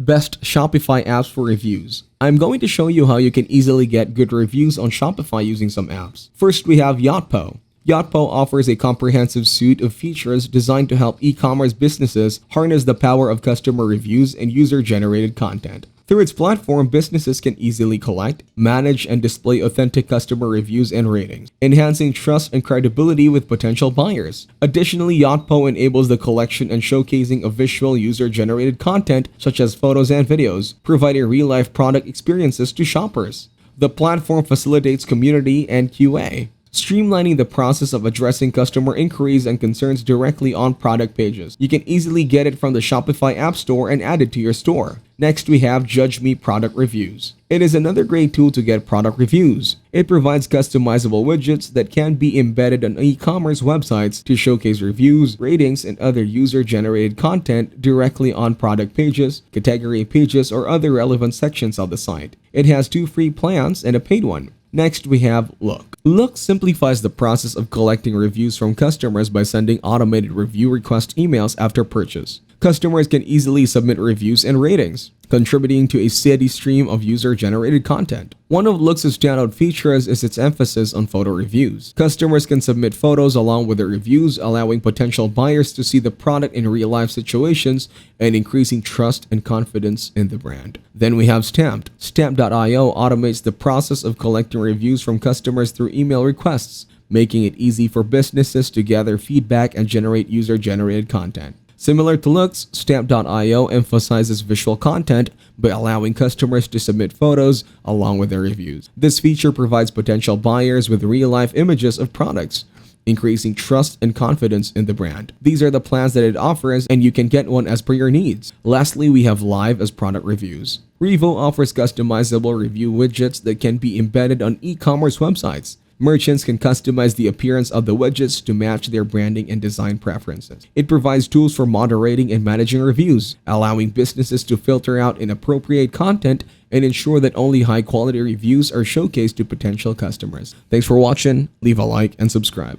Best Shopify apps for reviews. I'm going to show you how you can easily get good reviews on Shopify using some apps. First, we have Yotpo. Yotpo offers a comprehensive suite of features designed to help e-commerce businesses harness the power of customer reviews and user-generated content. Through its platform, businesses can easily collect, manage, and display authentic customer reviews and ratings, enhancing trust and credibility with potential buyers. Additionally, Yotpo enables the collection and showcasing of visual user-generated content such as photos and videos, providing real-life product experiences to shoppers. The platform facilitates community and QA, streamlining the process of addressing customer inquiries and concerns directly on product pages. You can easily get it from the Shopify App Store and add it to your store. Next, we have Judge Me Product Reviews. It is another great tool to get product reviews. It provides customizable widgets that can be embedded on e-commerce websites to showcase reviews, ratings, and other user-generated content directly on product pages, category pages, or other relevant sections of the site. It has 2 free plans and a paid one. Next, we have Look. Look simplifies the process of collecting reviews from customers by sending automated review request emails after purchase. Customers can easily submit reviews and ratings, contributing to a steady stream of user-generated content. One of Look's standout features is its emphasis on photo reviews. Customers can submit photos along with their reviews, allowing potential buyers to see the product in real-life situations and increasing trust and confidence in the brand. Then we have Stamped. Stamp.io automates the process of collecting reviews from customers through email requests, making it easy for businesses to gather feedback and generate user-generated content. Similar to Looks, Stamp.io emphasizes visual content by allowing customers to submit photos along with their reviews. This feature provides potential buyers with real-life images of products, increasing trust and confidence in the brand. These are the plans that it offers, and you can get one as per your needs. Lastly, we have Live as product reviews. Revo offers customizable review widgets that can be embedded on e-commerce websites. Merchants can customize the appearance of the widgets to match their branding and design preferences. It provides tools for moderating and managing reviews, allowing businesses to filter out inappropriate content and ensure that only high-quality reviews are showcased to potential customers. Thanks for watching, leave a like and subscribe.